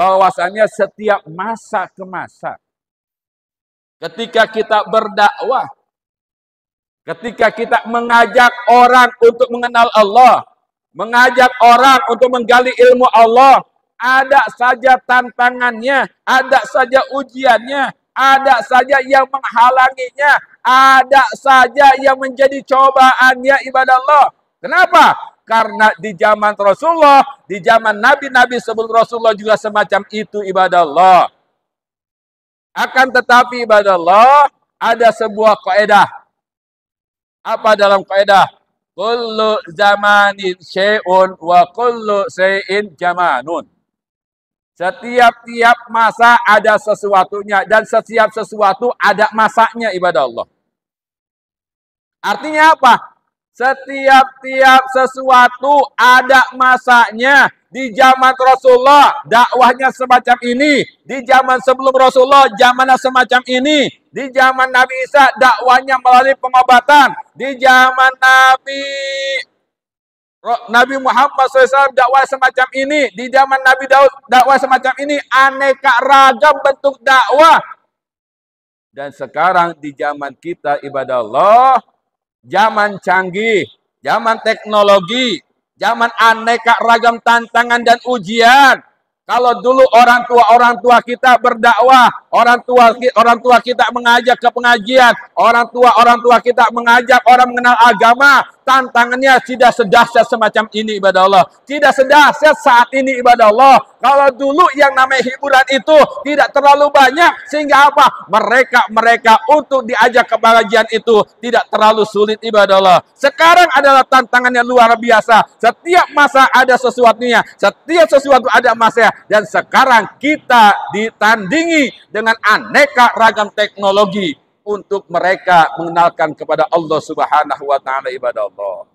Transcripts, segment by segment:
bahwasannya setiap masa ke masa, ketika kita berdakwah, ketika kita mengajak orang untuk mengenal Allah, mengajak orang untuk menggali ilmu Allah, ada saja tantangannya, ada saja ujiannya, ada saja yang menghalanginya, ada saja yang menjadi cobaannya ibadah Allah. Kenapa? Karena di zaman Rasulullah, di zaman Nabi-Nabi sebelum Rasulullah juga semacam itu ibadah Allah. Akan tetapi ibadah Allah, ada sebuah kaidah. Apa dalam kaidah? Kullu zamanin syai'un wa kullu syai'in zamanun. Setiap masa ada sesuatunya dan setiap sesuatu ada masanya ibadah Allah. Artinya apa? Setiap sesuatu ada masanya. Di zaman Rasulullah dakwahnya semacam ini. Di zaman sebelum Rasulullah zamannya semacam ini. Di zaman Nabi Isa dakwahnya melalui pengobatan. Di zaman Nabi Muhammad SAW dakwah semacam ini. Di zaman Nabi Daud dakwah semacam ini. Aneka ragam bentuk dakwah. Dan sekarang di zaman kita ibadah Allah, zaman canggih, zaman teknologi, zaman aneka ragam tantangan dan ujian. Kalau dulu orang tua kita berdakwah, orang tua kita mengajak ke pengajian, orang tua kita mengajak orang mengenal agama, tantangannya tidak sedahsyat semacam ini ibadah Allah. Tidak sedahsyat saat ini ibadah Allah. Kalau dulu yang namanya hiburan itu tidak terlalu banyak, sehingga apa? Mereka untuk diajak ke pengajian itu tidak terlalu sulit ibadah Allah. Sekarang adalah tantangannya luar biasa. Setiap masa ada sesuatunya, setiap sesuatu ada masanya. Dan sekarang kita ditandingi dengan aneka ragam teknologi untuk mereka mengenalkan kepada Allah Subhanahu wa taala ibadah Allah.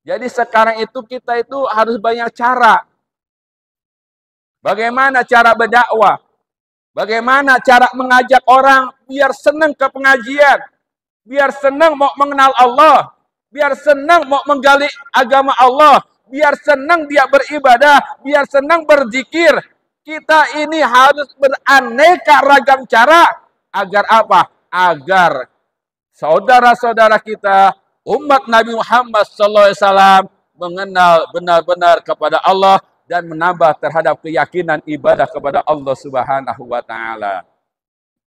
Jadi sekarang itu kita itu harus banyak cara. Bagaimana cara berdakwah? Bagaimana cara mengajak orang biar senang ke pengajian? Biar senang mau mengenal Allah, biar senang mau menggali agama Allah, biar senang dia beribadah, biar senang berzikir. Kita ini harus beraneka ragam cara. Agar apa? Agar saudara-saudara kita, umat Nabi Muhammad SAW mengenal benar-benar kepada Allah dan menambah terhadap keyakinan ibadah kepada Allah Subhanahu wa taala.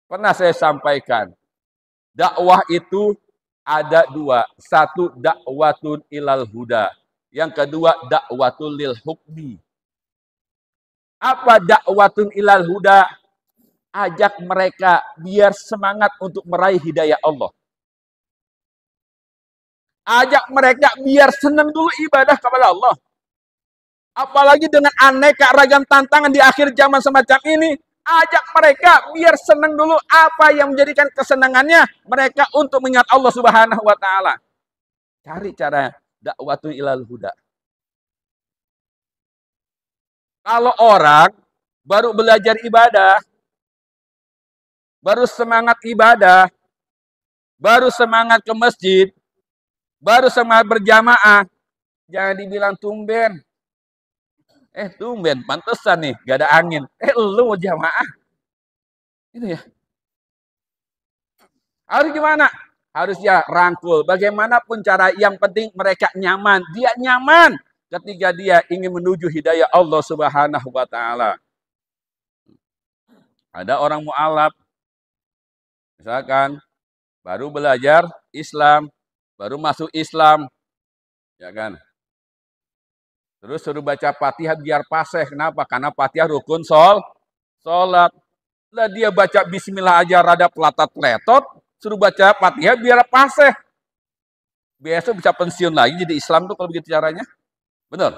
Pernah saya sampaikan, dakwah itu ada dua. Satu, dakwatun ilal huda. Yang kedua, dakwatun lil hukmi. Apa dakwatun ilal huda? Ajak mereka biar semangat untuk meraih hidayah Allah. Ajak mereka biar senang dulu ibadah kepada Allah. Apalagi dengan aneka ragam tantangan di akhir zaman semacam ini. Ajak mereka biar senang dulu apa yang menjadikan kesenangannya mereka untuk mengingat Allah Subhanahu wa taala. Cari cara dakwatun ilal huda. Kalau orang baru belajar ibadah, baru semangat ibadah, baru semangat ke masjid, baru semangat berjamaah, jangan dibilang tumben. Tumben, pantesan nih, gak ada angin. Lu mau jamaah. Itu ya. Harus gimana? Harus ya rangkul. Bagaimanapun cara, yang penting mereka nyaman. Dia nyaman ketika dia ingin menuju hidayah Allah Subhanahu wa taala. Ada orang mu'alaf, misalkan baru belajar Islam, baru masuk Islam, ya kan? Terus suruh baca Fatihah biar fasih. Kenapa? Karena Fatihah rukun sholat. Lah dia baca bismillah aja rada pelatat-peletot, suruh baca Fatihah biar fasih. Besok bisa pensiun lagi jadi Islam tuh kalau begitu caranya. Benar.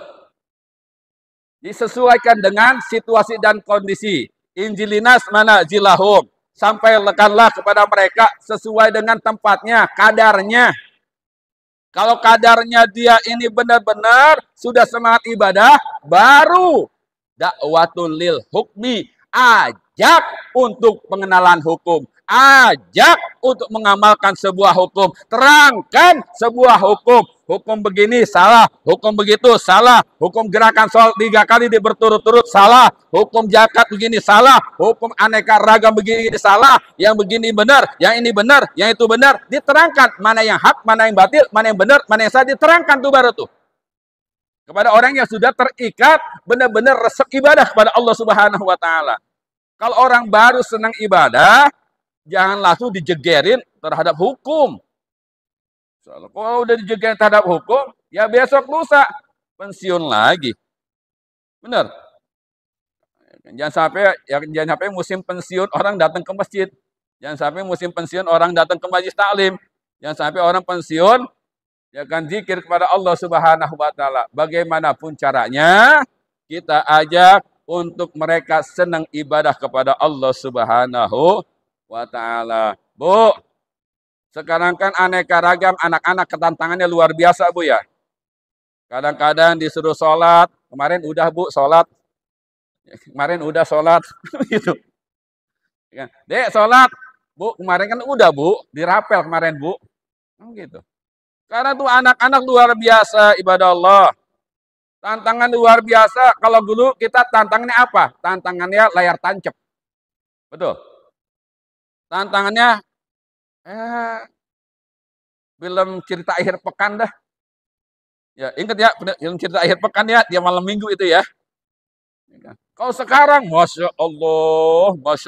Disesuaikan dengan situasi dan kondisi. Injilinas mana zilahum. Sampaikanlah kepada mereka sesuai dengan tempatnya, kadarnya. Kalau kadarnya dia ini benar-benar sudah semangat ibadah, baru dakwatul lil hukmi, ajak untuk pengenalan hukum, Ajak untuk mengamalkan sebuah hukum. Terangkan sebuah hukum. Hukum begini salah, hukum begitu salah, hukum gerakan sholat 3 kali berturut-turut salah, hukum zakat begini salah, hukum aneka ragam begini salah, yang begini benar, yang ini benar, yang itu benar. Diterangkan mana yang hak, mana yang batil, mana yang benar, mana yang salah, diterangkan tuh baru tuh. Kepada orang yang sudah terikat benar-benar resep ibadah kepada Allah Subhanahu wa taala. Kalau orang baru senang ibadah, jangan langsung dijegerin terhadap hukum. Kalau udah dijegerin terhadap hukum, ya besok lusa pensiun lagi. Benar. Jangan sampai musim pensiun orang datang ke masjid. Jangan sampai musim pensiun orang datang ke majelis taklim. Jangan sampai orang pensiun ya kan zikir kepada Allah Subhanahu wa taala. Bagaimanapun caranya, kita ajak untuk mereka senang ibadah kepada Allah Subhanahu wa taala. Bu, sekarang kan aneka ragam anak-anak ketantangannya luar biasa, Bu ya. Kadang-kadang disuruh sholat, kemarin udah Bu sholat. Kemarin udah sholat gitu. Dek sholat, Bu, kemarin kan udah Bu, dirapel kemarin Bu. Gitu. Karena tuh anak-anak luar biasa ibadah Allah. Tantangan luar biasa. Kalau dulu kita tantangannya apa? Tantangannya layar tancap. Betul. Tantangannya film cerita akhir pekan dah. Ya, ingat ya, film cerita akhir pekan ya, dia malam minggu itu ya. Kalau sekarang, Masya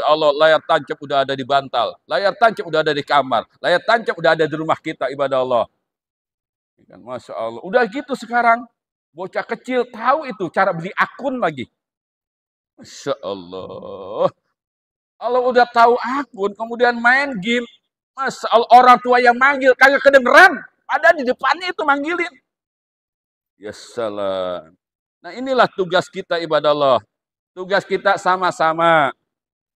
Allah, layar tancap udah ada di bantal. Layar tancap udah ada di kamar. Layar tancap udah ada di rumah kita, ibadah Allah. Masya Allah. Udah gitu sekarang. Bocah kecil tahu itu cara beli akun lagi. Masya Allah. Kalau udah tahu akun, kemudian main game. Masya Allah, orang tua yang manggil, kagak kedengeran. Ada di depannya itu manggilin. Ya salam. Nah inilah tugas kita ibadah Allah. Tugas kita sama-sama.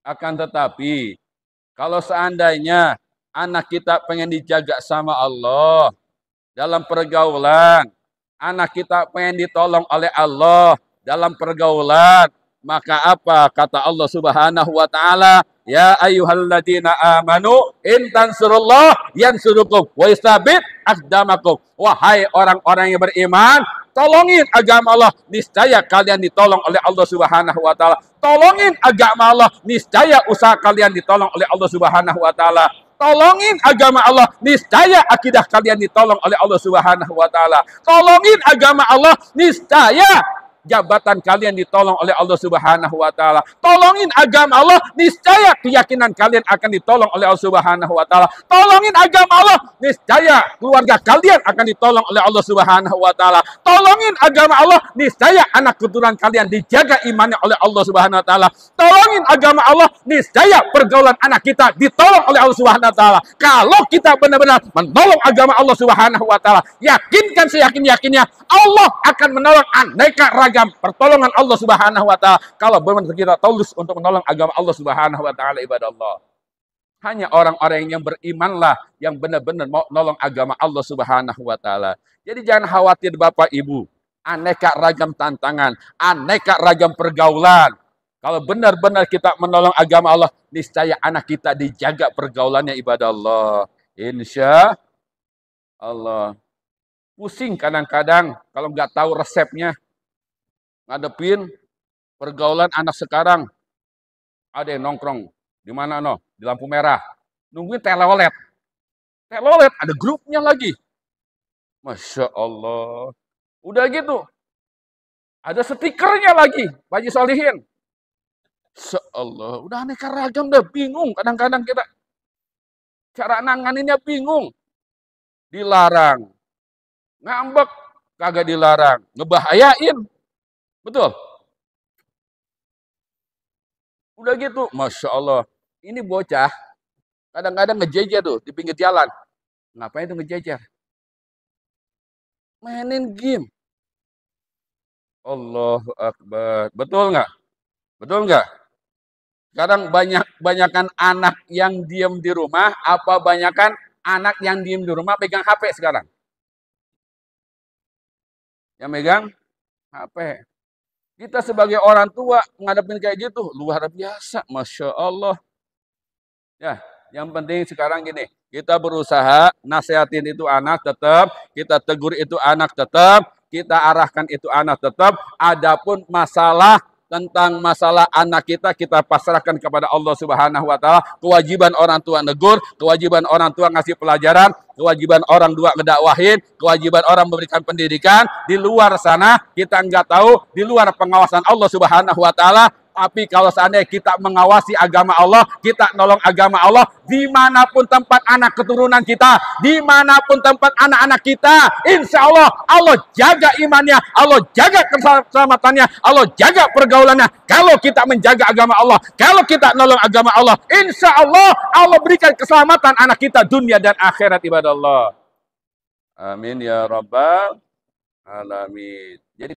Akan tetapi, kalau seandainya anak kita pengen dijaga sama Allah, dalam pergaulan, anak kita pengen ditolong oleh Allah dalam pergaulan, maka apa kata Allah Subhanahu wa taala? Ya ayyuhalladzina amanu in tansurullah yansurukum wa yusabit aqdamakum. Wahai orang-orang yang beriman, tolongin agama Allah, niscaya kalian ditolong oleh Allah Subhanahu wa taala. Tolongin agama Allah, niscaya usaha kalian ditolong oleh Allah Subhanahu wa taala. Tolongin agama Allah, niscaya akidah kalian ditolong oleh Allah Subhanahu wa taala. Tolongin agama Allah, niscaya jabatan kalian ditolong oleh Allah Subhanahu wa taala. Tolongin agama Allah, niscaya keyakinan kalian akan ditolong oleh Allah Subhanahu wa taala. Tolongin agama Allah, niscaya keluarga kalian akan ditolong oleh Allah Subhanahu wa taala. Tolongin agama Allah, niscaya anak keturunan kalian dijaga imannya oleh Allah Subhanahu wa taala. Tolongin agama Allah, niscaya pergaulan anak kita ditolong oleh Allah Subhanahu wa taala. Kalau kita benar-benar menolong agama Allah Subhanahu wa taala, yakinkan seyakin-yakinnya Allah akan menolong aneka ragam pertolongan Allah Subhanahu wa taala kalau benar kita tulus untuk menolong agama Allah Subhanahu wa taala ibadah Allah. Hanya orang-orang yang berimanlah yang benar-benar mau menolong agama Allah Subhanahu wa taala. Jadi jangan khawatir Bapak Ibu, aneka ragam tantangan, aneka ragam pergaulan. Kalau benar-benar kita menolong agama Allah, niscaya anak kita dijaga pergaulannya ibadah Allah. Insya Allah. Pusing kadang-kadang kalau nggak tahu resepnya. Ngadepin pergaulan anak sekarang. Ada yang nongkrong. Di mana no? Di lampu merah. Nungguin telolet. Telolet, ada grupnya lagi. Masya Allah. Udah gitu. Ada stikernya lagi. Pak Haji Solihin. Masya Allah. Udah aneka ragam dah. Bingung kadang-kadang kita. Cara nanganinnya bingung. Dilarang. Ngambek. Kagak dilarang. Ngebahayain. Betul. Udah gitu, Masya Allah. Ini bocah, kadang-kadang ngejejer tuh di pinggir jalan. Ngapain tuh ngejejer? Mainin game. Allahu Akbar. Betul nggak? Betul nggak? Sekarang banyakan anak yang diem di rumah, apa banyakan anak yang diem di rumah pegang HP sekarang? Yang megang HP. Kita sebagai orang tua ngadepin kayak gitu luar biasa, Masya Allah. Ya, Yang penting sekarang gini, kita berusaha nasihatin itu anak tetap, kita tegur itu anak tetap, kita arahkan itu anak tetap. Adapun tentang masalah anak kita pasrahkan kepada Allah Subhanahu wa taala. Kewajiban orang tua negur, kewajiban orang tua ngasih pelajaran, kewajiban orang tua ngedakwahin, kewajiban orang memberikan pendidikan. Di luar sana kita nggak tahu, di luar pengawasan Allah Subhanahu wa taala. Tapi kalau seandainya kita mengawasi agama Allah, kita nolong agama Allah, dimanapun tempat anak keturunan kita, dimanapun tempat anak-anak kita, insya Allah, Allah jaga imannya, Allah jaga keselamatannya, Allah jaga pergaulannya. Kalau kita menjaga agama Allah, kalau kita nolong agama Allah, insya Allah, Allah berikan keselamatan anak kita dunia dan akhirat ibadah Allah. Amin ya rabbal alamin.